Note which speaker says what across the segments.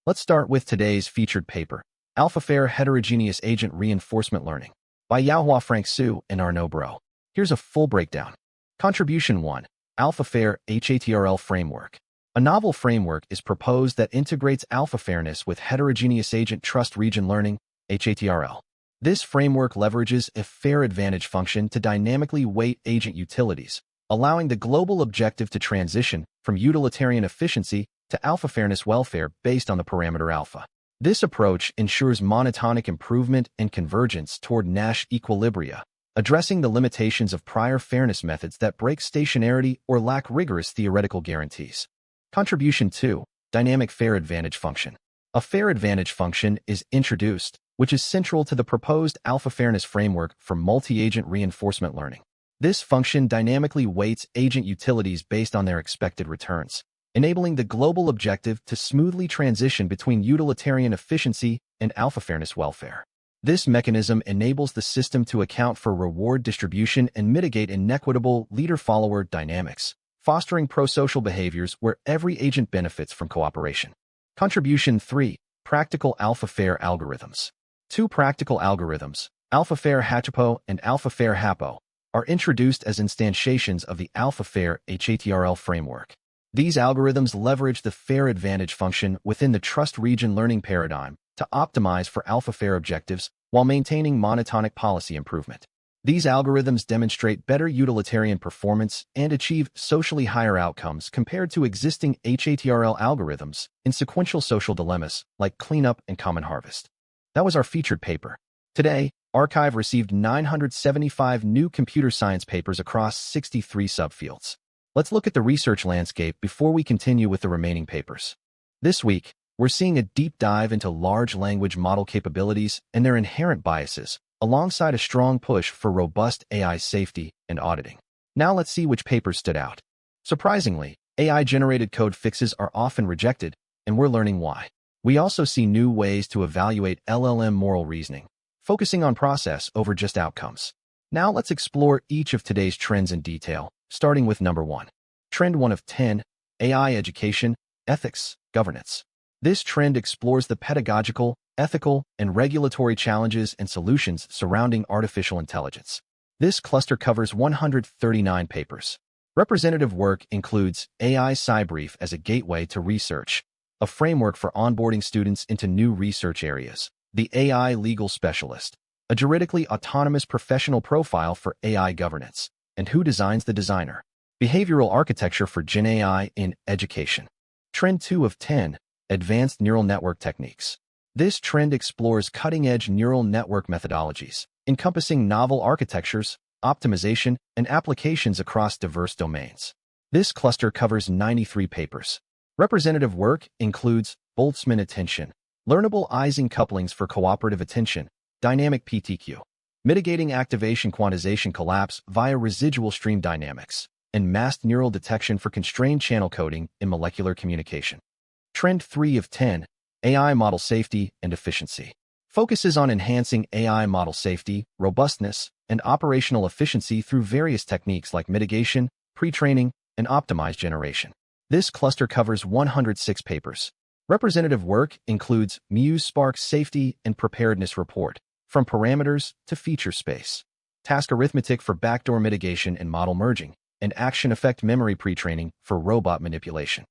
Speaker 1: Let's start with today's featured paper, AlphaFair Heterogeneous Agent Reinforcement Learning, by Yaohua Frank Su and Arnaud Bro. Here's a full breakdown. Contribution 1. AlphaFair HATRL Framework. A novel framework is proposed that integrates AlphaFairness with Heterogeneous Agent Trust Region Learning, HATRL. This framework leverages a fair advantage function to dynamically weight agent utilities, allowing the global objective to transition from utilitarian efficiency to AlphaFairness welfare based on the parameter alpha. This approach ensures monotonic improvement and convergence toward Nash equilibria, addressing the limitations of prior fairness methods that break stationarity or lack rigorous theoretical guarantees. Contribution 2. Dynamic Fair Advantage Function. A fair advantage function is introduced, which is central to the proposed AlphaFairness framework for multi-agent reinforcement learning. This function dynamically weights agent utilities based on their expected returns, enabling the global objective to smoothly transition between utilitarian efficiency and AlphaFairness welfare. This mechanism enables the system to account for reward distribution and mitigate inequitable leader-follower dynamics, fostering pro-social behaviors where every agent benefits from cooperation. Contribution 3. Practical AlphaFair Algorithms. Two practical algorithms, AlphaFair HATRL and AlphaFair HAPO, are introduced as instantiations of the AlphaFair HATRL framework. These algorithms leverage the fair advantage function within the trust region learning paradigm to optimize for AlphaFair objectives while maintaining monotonic policy improvement. These algorithms demonstrate better utilitarian performance and achieve socially higher outcomes compared to existing HATRL algorithms in sequential social dilemmas like cleanup and common harvest. That was our featured paper. Today, ArXiv received 975 new computer science papers across 63 subfields. Let's look at the research landscape before we continue with the remaining papers. This week, we're seeing a deep dive into large language model capabilities and their inherent biases, alongside a strong push for robust AI safety and auditing. Now let's see which papers stood out. Surprisingly, AI-generated code fixes are often rejected, and we're learning why. We also see new ways to evaluate LLM moral reasoning, focusing on process over just outcomes. Now let's explore each of today's trends in detail, starting with number 1. Trend 1 of 10, AI Education, Ethics, Governance. This trend explores the pedagogical, ethical, and regulatory challenges and solutions surrounding artificial intelligence. This cluster covers 139 papers. Representative work includes AI SciBrief as a gateway to research, a framework for onboarding students into new research areas, the AI Legal Specialist, a juridically autonomous professional profile for AI governance, and Who Designs the Designer? Behavioral Architecture for Gen AI in Education. Trend 2 of 10, Advanced Neural Network Techniques. This trend explores cutting-edge neural network methodologies, encompassing novel architectures, optimization, and applications across diverse domains. This cluster covers 93 papers. Representative work includes Boltzmann Attention, Learnable Ising Couplings for Cooperative Attention, Dynamic PTQ, Mitigating Activation Quantization Collapse via Residual Stream Dynamics, and Masked Neural Detection for Constrained Channel Coding in Molecular Communication. Trend 3 of 10, AI Model Safety and Efficiency. Focuses on enhancing AI model safety, robustness, and operational efficiency through various techniques like mitigation, pre-training, and optimized generation. This cluster covers 106 papers. Representative work includes Muse Spark Safety and Preparedness Report, from parameters to feature space, Task Arithmetic for backdoor mitigation and model merging, and Action Effect Memory Pre-training for robot manipulation.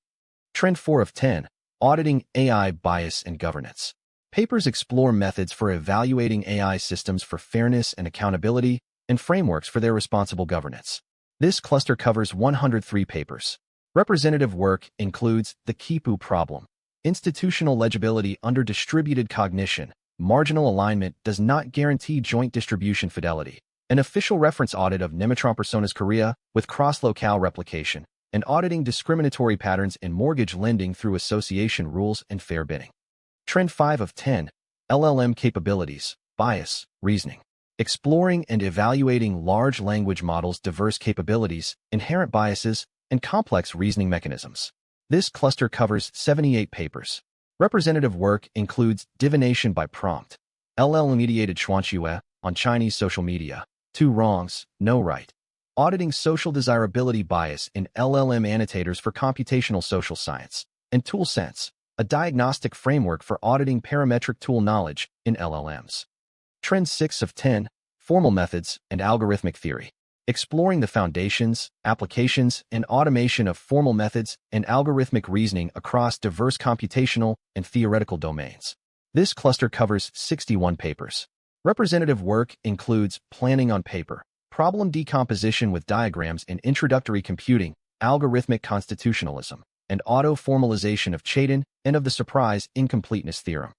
Speaker 1: Trend 4 of 10, Auditing AI Bias and Governance. Papers explore methods for evaluating AI systems for fairness and accountability and frameworks for their responsible governance. This cluster covers 103 papers. Representative work includes the Kipu problem, institutional legibility under distributed cognition, marginal alignment does not guarantee joint distribution fidelity, an official reference audit of Nematron Personas Korea with cross-locale replication, and auditing discriminatory patterns in mortgage lending through association rules and fair bidding. Trend 5 of 10, LLM Capabilities, Bias, Reasoning. Exploring and evaluating large language models' diverse capabilities, inherent biases, and complex reasoning mechanisms. This cluster covers 78 papers. Representative work includes Divination by Prompt, LLM-mediated Xuanxue on Chinese social media, Two Wrongs, No Right, Auditing Social Desirability Bias in LLM Annotators for Computational Social Science, and ToolSense, a diagnostic framework for auditing parametric tool knowledge in LLMs. Trend 6 of 10, formal methods and algorithmic theory. Exploring the foundations, applications, and automation of formal methods and algorithmic reasoning across diverse computational and theoretical domains. This cluster covers 61 papers. Representative work includes planning on paper, problem decomposition with diagrams in introductory computing, algorithmic constitutionalism, and auto-formalization of Chaitin and of the surprise incompleteness theorem.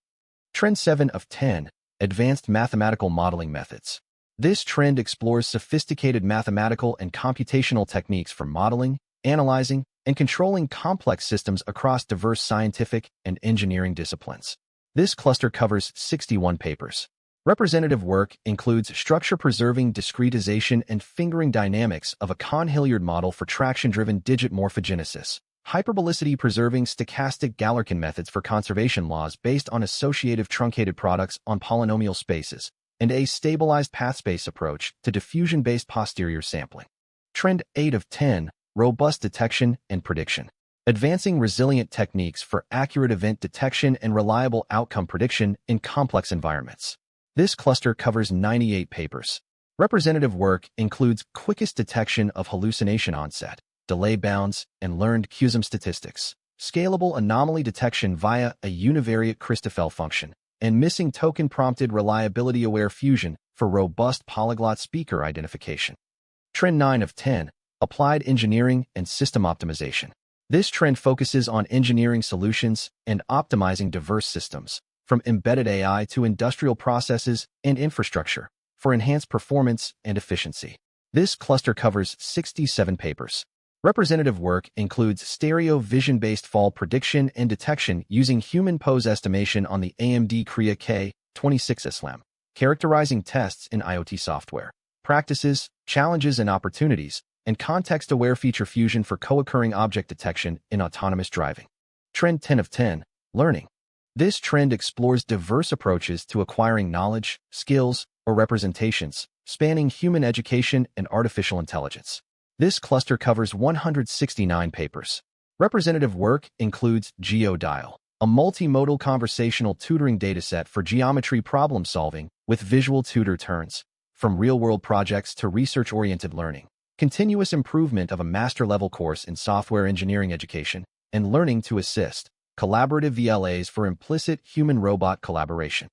Speaker 1: Trend 7 of 10, advanced mathematical modeling methods. This trend explores sophisticated mathematical and computational techniques for modeling, analyzing, and controlling complex systems across diverse scientific and engineering disciplines. This cluster covers 61 papers. Representative work includes structure-preserving discretization and fingering dynamics of a Cahn-Hilliard model for traction-driven digit morphogenesis, hyperbolicity-preserving stochastic Galerkin methods for conservation laws based on associative truncated products on polynomial spaces, and a stabilized path space approach to diffusion-based posterior sampling. Trend 8 of 10, robust detection and prediction. Advancing resilient techniques for accurate event detection and reliable outcome prediction in complex environments. This cluster covers 98 papers. Representative work includes quickest detection of hallucination onset, delay bounds, and learned QSM statistics, scalable anomaly detection via a univariate Christoffel function, and missing token-prompted reliability-aware fusion for robust polyglot speaker identification. Trend 9 of 10, applied engineering and system optimization. This trend focuses on engineering solutions and optimizing diverse systems, from embedded AI to industrial processes and infrastructure, for enhanced performance and efficiency. This cluster covers 67 papers. Representative work includes stereo vision-based fall prediction and detection using human pose estimation on the AMD Crea K26 SLAM, characterizing tests in IoT software, practices, challenges and opportunities, and context-aware feature fusion for co-occurring object detection in autonomous driving. Trend 10 of 10, learning. This trend explores diverse approaches to acquiring knowledge, skills, or representations, spanning human education and artificial intelligence. This cluster covers 169 papers. Representative work includes GeoDial, a multimodal conversational tutoring dataset for geometry problem solving with visual tutor turns, from real-world projects to research-oriented learning, continuous improvement of a master-level course in software engineering education, and learning to assist, collaborative VLAs for implicit human-robot collaboration.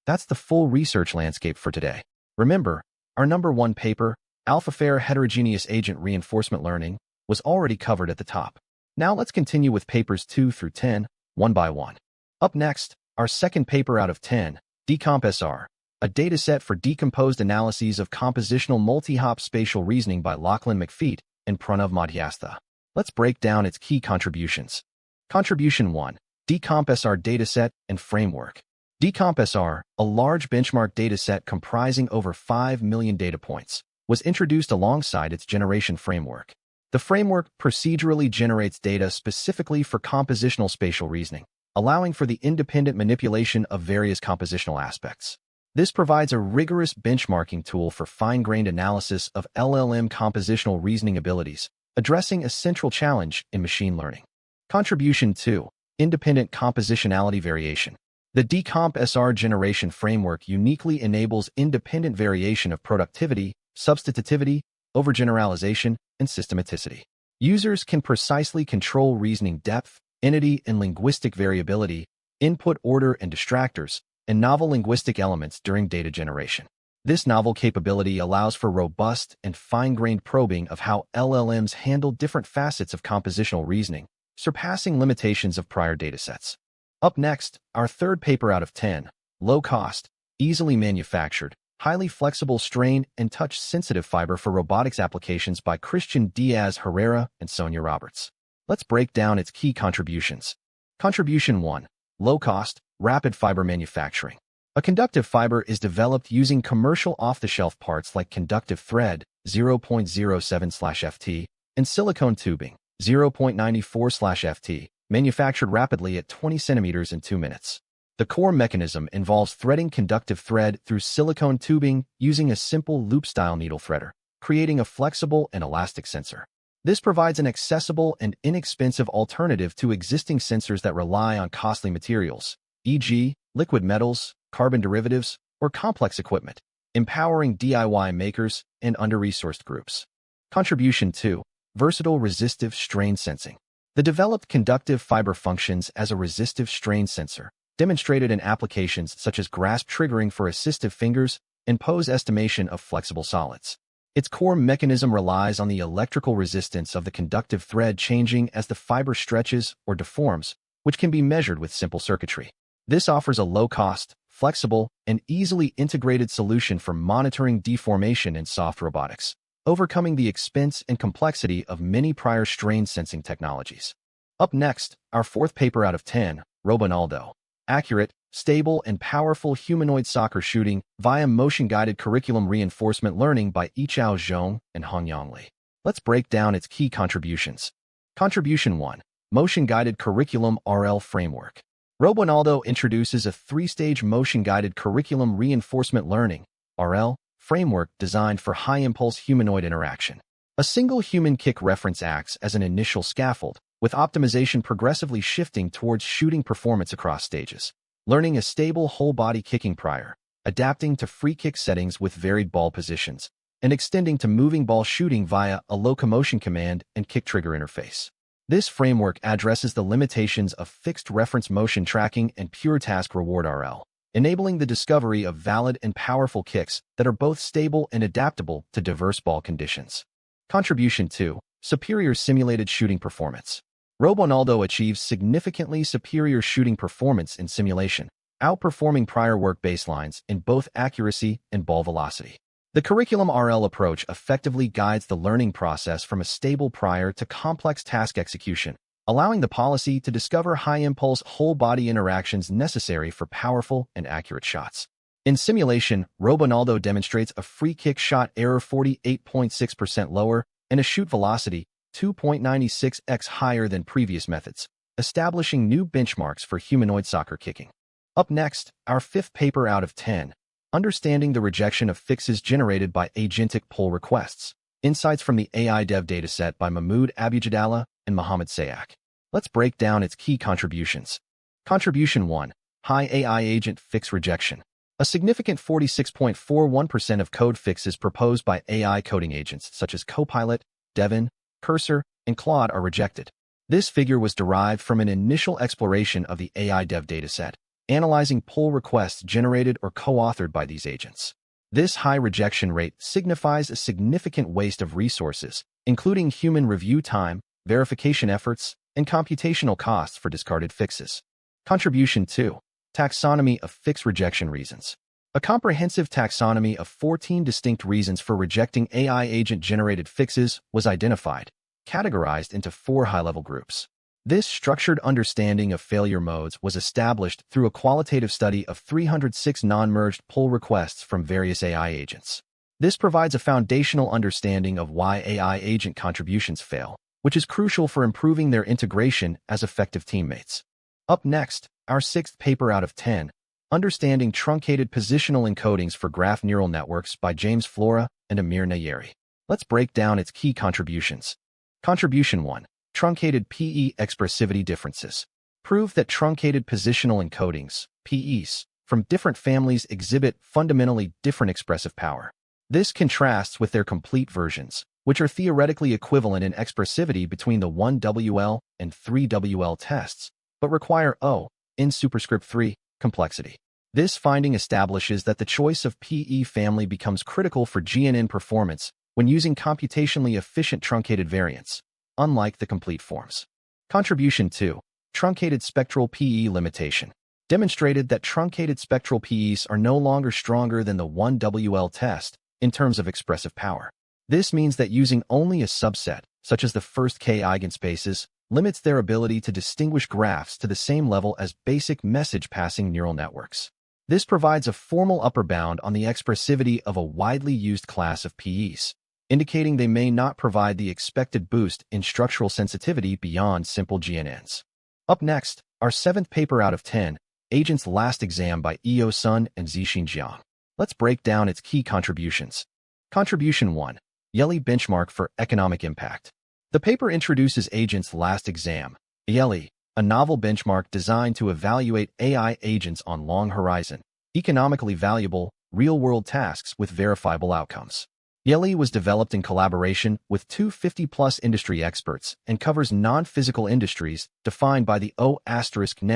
Speaker 1: That's the full research landscape for today. Remember, our number 1 paper, AlphaFair Heterogeneous Agent Reinforcement Learning, was already covered at the top. Now let's continue with papers 2 through 10, one by one. Up next, our second paper out of 10, DecompSR, a dataset for decomposed analyses of compositional multihop spatial reasoning by Lachlan McFeet and Pranav Madhyastha. Let's break down its key contributions. Contribution 1, DecompSR Dataset and Framework. DecompSR, a large benchmark dataset comprising over 5 million data points, was introduced alongside its generation framework. The framework procedurally generates data specifically for compositional spatial reasoning, allowing for the independent manipulation of various compositional aspects. This provides a rigorous benchmarking tool for fine-grained analysis of LLM compositional reasoning abilities, addressing a central challenge in machine learning. Contribution 2, Independent Compositionality Variation. The DecompSR generation framework uniquely enables independent variation of productivity, substitutivity, overgeneralization, and systematicity. Users can precisely control reasoning depth, entity and linguistic variability, input order and distractors, and novel linguistic elements during data generation. This novel capability allows for robust and fine-grained probing of how LLMs handle different facets of compositional reasoning, surpassing limitations of prior datasets. Up next, our third paper out of 10, low-cost, easily manufactured, highly flexible strain and touch-sensitive fiber for robotics applications by Christian Diaz Herrera and Sonia Roberts. Let's break down its key contributions. Contribution 1, low-cost, rapid fiber manufacturing. A conductive fiber is developed using commercial off-the-shelf parts like conductive thread, 0.07/ft, and silicone tubing, 0.94/ft, manufactured rapidly at 20 centimeters in 2 minutes. The core mechanism involves threading conductive thread through silicone tubing using a simple loop-style needle threader, creating a flexible and elastic sensor. This provides an accessible and inexpensive alternative to existing sensors that rely on costly materials, e.g., liquid metals, carbon derivatives, or complex equipment, empowering DIY makers and under-resourced groups. Contribution 2. Versatile resistive strain sensing. The developed conductive fiber functions as a resistive strain sensor, demonstrated in applications such as grasp triggering for assistive fingers and pose estimation of flexible solids. Its core mechanism relies on the electrical resistance of the conductive thread changing as the fiber stretches or deforms, which can be measured with simple circuitry. This offers a low-cost, flexible, and easily integrated solution for monitoring deformation in soft robotics, overcoming the expense and complexity of many prior strain sensing technologies. Up next, our fourth paper out of 10, RoboNaldo. Accurate, stable, and powerful humanoid soccer shooting via motion-guided curriculum reinforcement learning by ArXiv Jun and Hongyang Li. Let's break down its key contributions. Contribution 1. Motion-guided curriculum RL framework. RoboNaldo introduces a three-stage motion-guided curriculum reinforcement learning RL framework designed for high-impulse humanoid interaction. A single human kick reference acts as an initial scaffold, with optimization progressively shifting towards shooting performance across stages. Learning a stable whole-body kicking prior, adapting to free kick settings with varied ball positions, and extending to moving ball shooting via a locomotion command and kick trigger interface. This framework addresses the limitations of fixed reference motion tracking and pure task reward RL, enabling the discovery of valid and powerful kicks that are both stable and adaptable to diverse ball conditions. Contribution 2. Superior simulated shooting performance. RoboNaldo achieves significantly superior shooting performance in simulation, outperforming prior work baselines in both accuracy and ball velocity. The curriculum RL approach effectively guides the learning process from a stable prior to complex task execution, allowing the policy to discover high-impulse whole-body interactions necessary for powerful and accurate shots. In simulation, RoboNaldo demonstrates a free kick shot error 48.6% lower and a shoot velocity 2.96x higher than previous methods, establishing new benchmarks for humanoid soccer kicking. Up next, our fifth paper out of 10, Understanding the Rejection of Fixes Generated by Agentic Pull Requests. Insights from the AIDev dataset by Mahmoud Abujadallah and Mohammed Sayak. Let's break down its key contributions. Contribution 1. High AI Agent Fix Rejection. A significant 46.41% of code fixes proposed by AI coding agents such as Copilot, Devin, Cursor, and Claude are rejected. This figure was derived from an initial exploration of the AIDev dataset, analyzing pull requests generated or co-authored by these agents. This high rejection rate signifies a significant waste of resources, including human review time, verification efforts, and computational costs for discarded fixes. Contribution 2. Taxonomy of Fix Rejection Reasons. A comprehensive taxonomy of 14 distinct reasons for rejecting AI agent-generated fixes was identified, categorized into 4 high-level groups. This structured understanding of failure modes was established through a qualitative study of 306 non-merged pull requests from various AI agents. This provides a foundational understanding of why AI agent contributions fail, which is crucial for improving their integration as effective teammates. Up next, our sixth paper out of 10, Understanding Truncated Positional Encodings for Graph Neural Networks by James Flora and Amir Nayeri. Let's break down its key contributions. Contribution 1. Truncated PE Expressivity Differences. Prove that truncated positional encodings, PEs, from different families exhibit fundamentally different expressive power. This contrasts with their complete versions, which are theoretically equivalent in expressivity between the 1WL and 3WL tests, but require O, in superscript 3, complexity. This finding establishes that the choice of PE family becomes critical for GNN performance when using computationally efficient truncated variants, unlike the complete forms. Contribution 2. Truncated Spectral PE Limitation. Demonstrated that truncated spectral PEs are no longer stronger than the 1WL test in terms of expressive power. This means that using only a subset, such as the first K eigenspaces, limits their ability to distinguish graphs to the same level as basic message-passing neural networks. This provides a formal upper bound on the expressivity of a widely used class of PEs, indicating they may not provide the expected boost in structural sensitivity beyond simple GNNs. Up next, our seventh paper out of 10, Agents Last Exam by Eo Sun and Zixin Jiang. Let's break down its key contributions. Contribution 1. Yelly Benchmark for Economic Impact. The paper introduces Agent's Last Exam, ELE, a novel benchmark designed to evaluate AI agents on long horizon, economically valuable, real-world tasks with verifiable outcomes. ELE was developed in collaboration with 250-plus industry experts and covers non-physical industries defined by the O*net/SOC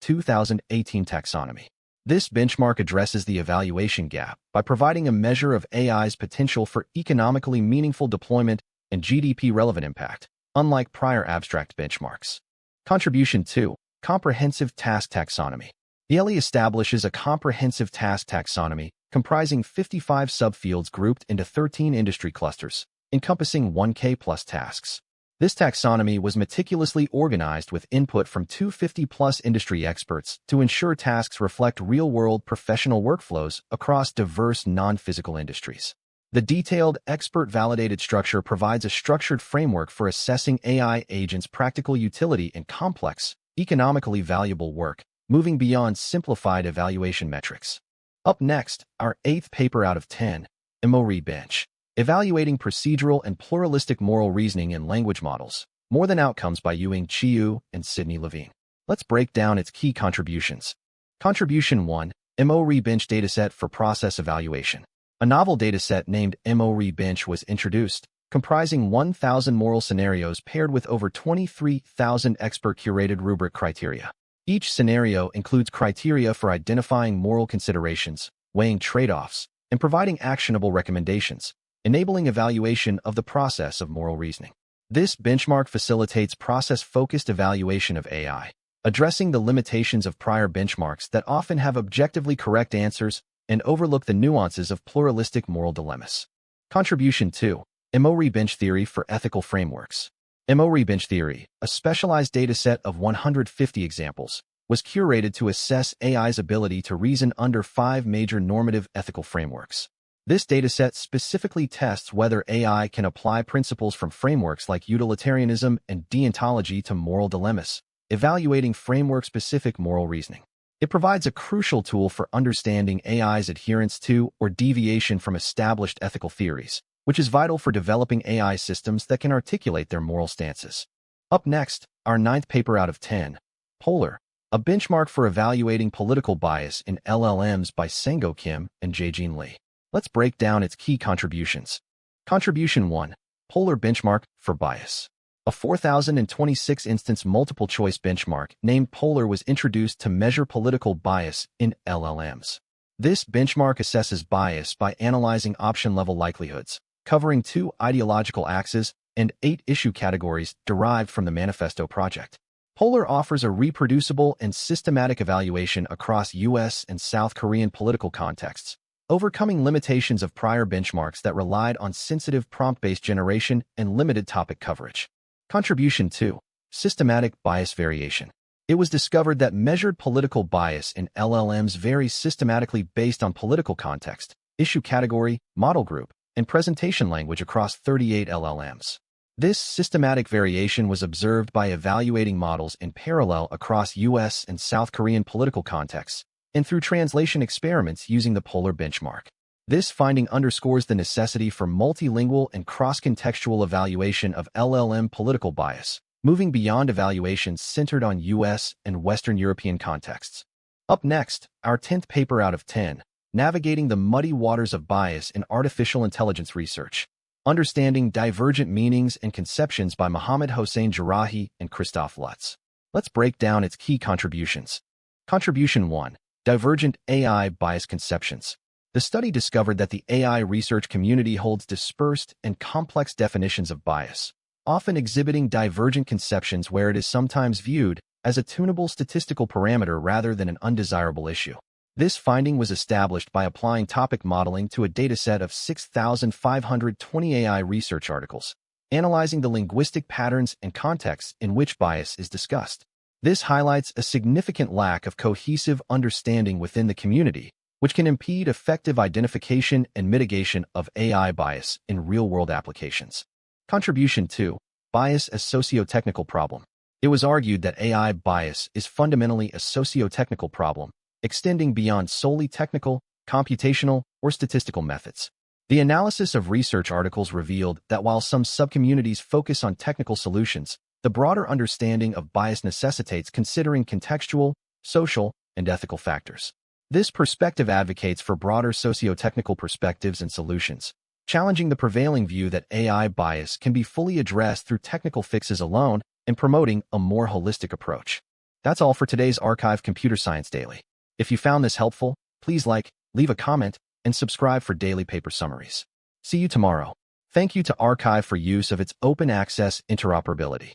Speaker 1: 2018 taxonomy. This benchmark addresses the evaluation gap by providing a measure of AI's potential for economically meaningful deployment and GDP-relevant impact, unlike prior abstract benchmarks. Contribution 2. Comprehensive Task Taxonomy. ELE establishes a comprehensive task taxonomy comprising 55 subfields grouped into 13 industry clusters, encompassing 1K+ tasks. This taxonomy was meticulously organized with input from 250-plus industry experts to ensure tasks reflect real-world professional workflows across diverse non-physical industries. The detailed, expert-validated structure provides a structured framework for assessing AI agents' practical utility in complex, economically valuable work, moving beyond simplified evaluation metrics. Up next, our 8th paper out of 10, MoReBench, Evaluating Procedural and Pluralistic Moral Reasoning in Language Models, More Than Outcomes by Yu-Ing Chiu and Sidney Levine. Let's break down its key contributions. Contribution 1, MoReBench Dataset for Process Evaluation. A novel dataset named MoReBench was introduced, comprising 1,000 moral scenarios paired with over 23,000 expert-curated rubric criteria. Each scenario includes criteria for identifying moral considerations, weighing trade-offs, and providing actionable recommendations, enabling evaluation of the process of moral reasoning. This benchmark facilitates process-focused evaluation of AI, addressing the limitations of prior benchmarks that often have objectively correct answers and overlook the nuances of pluralistic moral dilemmas. Contribution 2. MoReBench Theory for Ethical Frameworks. MoReBench Theory, a specialized dataset of 150 examples, was curated to assess AI's ability to reason under 5 major normative ethical frameworks. This dataset specifically tests whether AI can apply principles from frameworks like utilitarianism and deontology to moral dilemmas, evaluating framework-specific moral reasoning. It provides a crucial tool for understanding AI's adherence to or deviation from established ethical theories, which is vital for developing AI systems that can articulate their moral stances. Up next, our 9th paper out of 10, Polar, a benchmark for evaluating political bias in LLMs by Sengo Kim and Jaejin Lee. Let's break down its key contributions. Contribution 1, Polar Benchmark for Bias. A 4026-instance multiple-choice benchmark named Polar was introduced to measure political bias in LLMs. This benchmark assesses bias by analyzing option-level likelihoods, covering 2 ideological axes and 8 issue categories derived from the Manifesto project. Polar offers a reproducible and systematic evaluation across U.S. and South Korean political contexts, overcoming limitations of prior benchmarks that relied on sensitive prompt-based generation and limited topic coverage. Contribution 2, Systematic Bias Variation. It was discovered that measured political bias in LLMs varies systematically based on political context, issue category, model group, and presentation language across 38 LLMs. This systematic variation was observed by evaluating models in parallel across U.S. and South Korean political contexts, and through translation experiments using the Polar benchmark. This finding underscores the necessity for multilingual and cross-contextual evaluation of LLM political bias, moving beyond evaluations centered on U.S. and Western European contexts. Up next, our 10th paper out of 10, Navigating the Muddy Waters of Bias in Artificial Intelligence Research. Understanding Divergent Meanings and Conceptions by Mohammed Hossein Jarahi and Christoph Lutz. Let's break down its key contributions. Contribution 1, Divergent AI Bias Conceptions. The study discovered that the AI research community holds dispersed and complex definitions of bias, often exhibiting divergent conceptions where it is sometimes viewed as a tunable statistical parameter rather than an undesirable issue. This finding was established by applying topic modeling to a dataset of 6,520 AI research articles, analyzing the linguistic patterns and contexts in which bias is discussed. This highlights a significant lack of cohesive understanding within the community, which can impede effective identification and mitigation of AI bias in real-world applications. Contribution 2, Bias as Socio-Technical Problem. It was argued that AI bias is fundamentally a socio-technical problem, extending beyond solely technical, computational, or statistical methods. The analysis of research articles revealed that while some subcommunities focus on technical solutions, the broader understanding of bias necessitates considering contextual, social, and ethical factors. This perspective advocates for broader socio-technical perspectives and solutions, challenging the prevailing view that AI bias can be fully addressed through technical fixes alone and promoting a more holistic approach. That's all for today's ArXiv Computer Science Daily. If you found this helpful, please like, leave a comment, and subscribe for daily paper summaries. See you tomorrow. Thank you to ArXiv for use of its open access interoperability.